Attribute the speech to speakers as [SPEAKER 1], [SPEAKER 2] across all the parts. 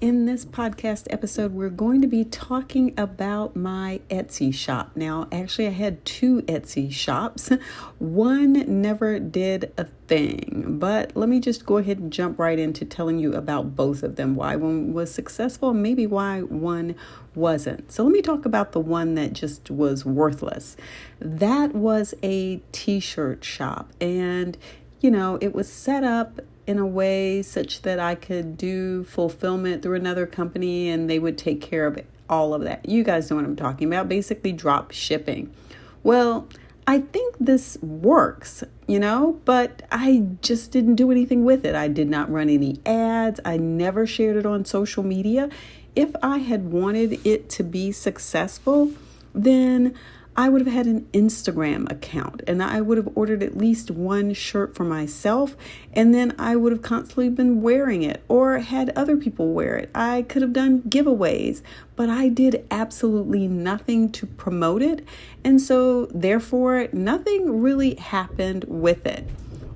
[SPEAKER 1] in this podcast episode, we're going to be talking about my Etsy shop. Now, actually, I had two Etsy shops. One never did a thing, but let me just go ahead and jump right into telling you about both of them, why one was successful and maybe why one wasn't. So let me talk about the one that just was worthless. That was a t-shirt shop, and it was set up in a way such that I could do fulfillment through another company and they would take care of all of that. You guys know what I'm talking about, basically drop shipping. Well, I think this works, but I just didn't do anything with it. I did not run any ads. I never shared it on social media. If I had wanted it to be successful, then I would have had an Instagram account and I would have ordered at least one shirt for myself, and then I would have constantly been wearing it or had other people wear it. I could have done giveaways, but I did absolutely nothing to promote it. And so therefore, nothing really happened with it.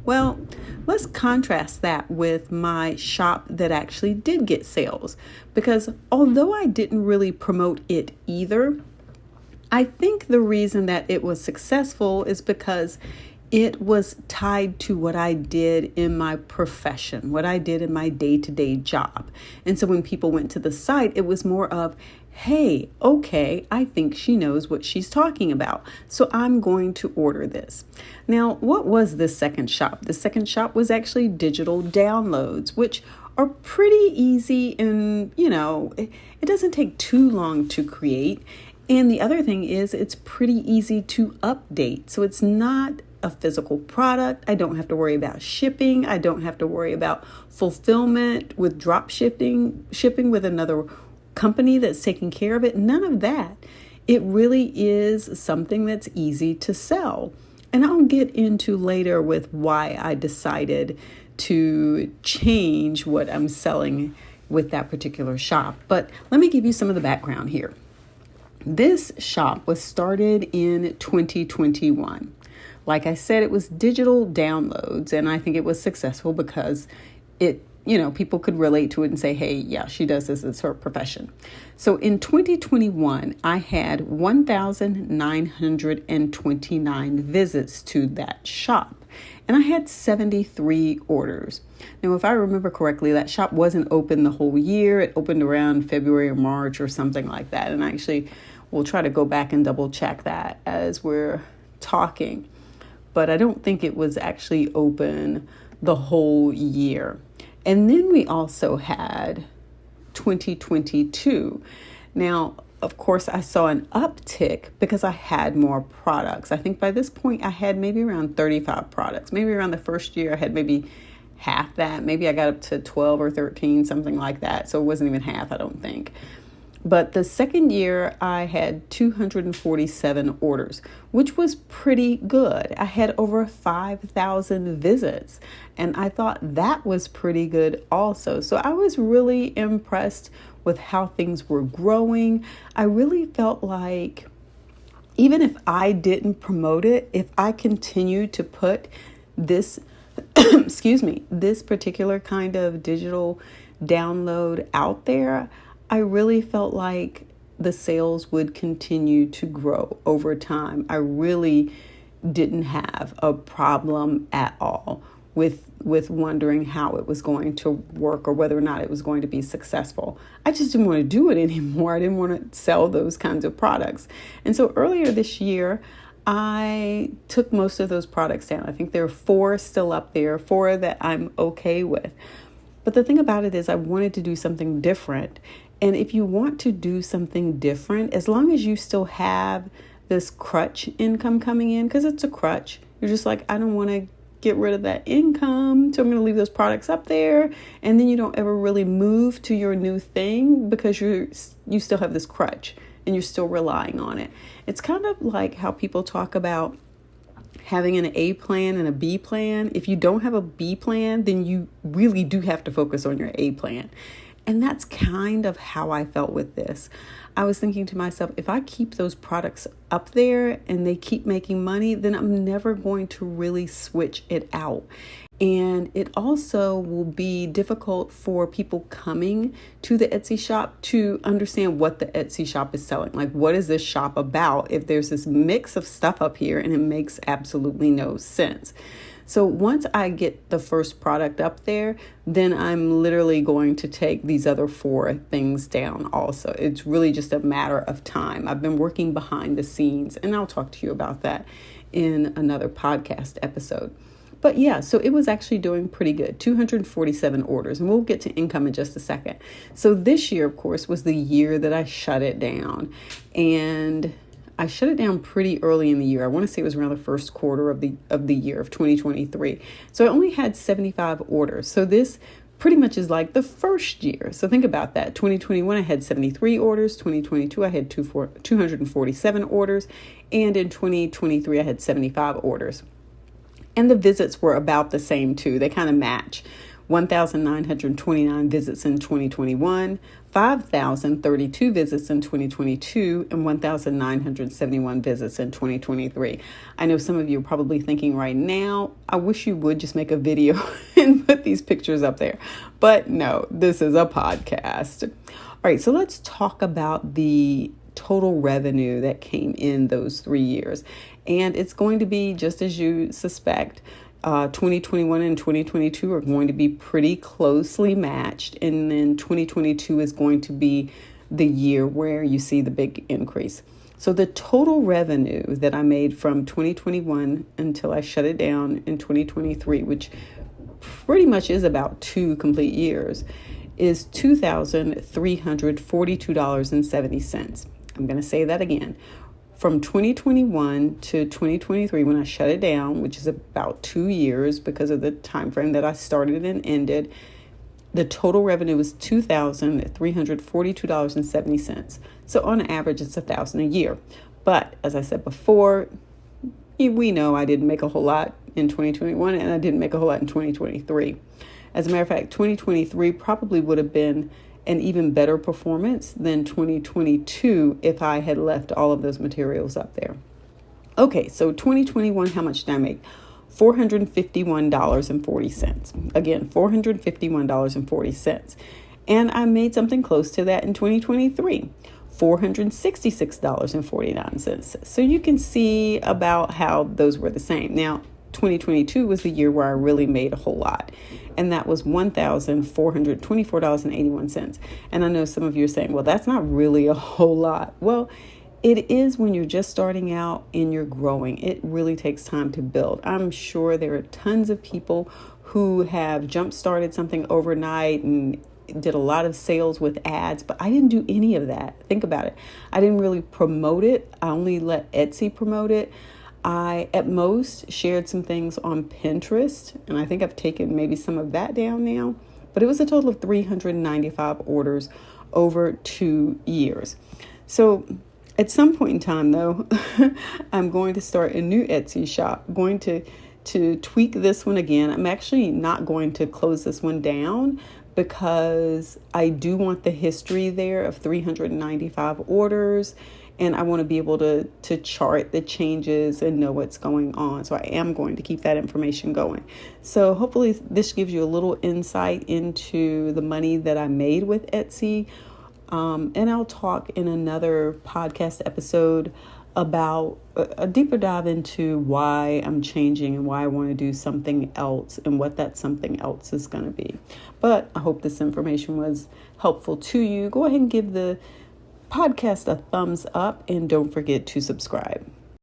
[SPEAKER 1] Well, let's contrast that with my shop that actually did get sales, because although I didn't really promote it either, I think the reason that it was successful is because it was tied to what I did in my profession, what I did in my day-to-day job. And so when people went to the site, it was more of, hey, okay, I think she knows what she's talking about, so I'm going to order this. Now, what was this second shop? The second shop was actually digital downloads, which are pretty easy and, it doesn't take too long to create. And the other thing is it's pretty easy to update. So it's not a physical product. I don't have to worry about shipping. I don't have to worry about fulfillment with drop shipping with another company that's taking care of it. None of that. It really is something that's easy to sell. And I'll get into later with why I decided to change what I'm selling with that particular shop. But let me give you some of the background here. This shop was started in 2021. Like I said, it was digital downloads, and I think it was successful because people could relate to it and say, hey, yeah, she does this as her profession. So in 2021, I had 1,929 visits to that shop, and I had 73 orders. Now, if I remember correctly, that shop wasn't open the whole year. It opened around February or March or something like that. And actually, we'll try to go back and double check that as we're talking. But I don't think it was actually open the whole year. And then we also had 2022. Now, of course, I saw an uptick because I had more products. I think by this point, I had maybe around 35 products. Maybe around the first year, I had maybe half that. Maybe I got up to 12 or 13, something like that. So it wasn't even half, I don't think. But the second year, I had 247 orders, which was pretty good. I had over 5,000 visits, and I thought that was pretty good also. So I was really impressed with how things were growing. I really felt like even if I didn't promote it, if I continued to put this, this particular kind of digital download out there, I really felt like the sales would continue to grow over time. I really didn't have a problem at all with wondering how it was going to work or whether or not it was going to be successful. I just didn't want to do it anymore. I didn't want to sell those kinds of products. And so earlier this year, I took most of those products down. I think there are 4 still up there, 4 that I'm okay with. But the thing about it is I wanted to do something different. And if you want to do something different, as long as you still have this crutch income coming in, because it's a crutch, you're just like, I don't want to get rid of that income, so I'm going to leave those products up there. And then you don't ever really move to your new thing because you still have this crutch and you're still relying on it. It's kind of like how people talk about having an A plan and a B plan. If you don't have a B plan, then you really do have to focus on your A plan. And that's kind of how I felt with this. I was thinking to myself, if I keep those products up there and they keep making money, then I'm never going to really switch it out. And it also will be difficult for people coming to the Etsy shop to understand what the Etsy shop is selling. Like, what is this shop about if there's this mix of stuff up here and it makes absolutely no sense? So once I get the first product up there, then I'm literally going to take these other 4 things down also. It's really just a matter of time. I've been working behind the scenes, and I'll talk to you about that in another podcast episode. But yeah, so it was actually doing pretty good, 247 orders, and we'll get to income in just a second. So this year, of course, was the year that I shut it down, and I shut it down pretty early in the year. I want to say it was around the first quarter of the year of 2023. So I only had 75 orders. So this pretty much is like the first year. So think about that. 2021, I had 73 orders. 2022, I had 247 orders. And in 2023, I had 75 orders. And the visits were about the same too. They kind of match. 1,929 visits in 2021, 5,032 visits in 2022, and 1,971 visits in 2023. I know some of you are probably thinking right now, I wish you would just make a video and put these pictures up there. But no, this is a podcast. All right, so let's talk about the total revenue that came in those 3 years. And it's going to be just as you suspect. 2021 and 2022 are going to be pretty closely matched. And then 2022 is going to be the year where you see the big increase. So the total revenue that I made from 2021 until I shut it down in 2023, which pretty much is about 2 complete years, is $2,342.70. I'm going to say that again. From 2021 to 2023, when I shut it down, which is about 2 years because of the time frame that I started and ended, the total revenue was $2,342.70. So on average, it's $1,000 a year. But as I said before, we know I didn't make a whole lot in 2021 and I didn't make a whole lot in 2023. As a matter of fact, 2023 probably would have been an even better performance than 2022 if I had left all of those materials up there. Okay, so 2021, how much did I make? $451.40. Again, $451.40. And I made something close to that in 2023, $466.49. So you can see about how those were the same. Now, 2022 was the year where I really made a whole lot. And that was $1,424.81. And I know some of you are saying, well, that's not really a whole lot. Well, it is when you're just starting out and you're growing. It really takes time to build. I'm sure there are tons of people who have jump-started something overnight and did a lot of sales with ads, but I didn't do any of that. Think about it. I didn't really promote it. I only let Etsy promote it. I, at most, shared some things on Pinterest, and I think I've taken maybe some of that down now, but it was a total of 395 orders over 2 years. So at some point in time, though, I'm going to start a new Etsy shop. I'm going to tweak this one again. I'm actually not going to close this one down because I do want the history there of 395 orders. And I want to be able to chart the changes and know what's going on. So I am going to keep that information going. So hopefully this gives you a little insight into the money that I made with Etsy. And I'll talk in another podcast episode about a deeper dive into why I'm changing and why I want to do something else and what that something else is going to be. But I hope this information was helpful to you. Go ahead and give the podcast a thumbs up and don't forget to subscribe.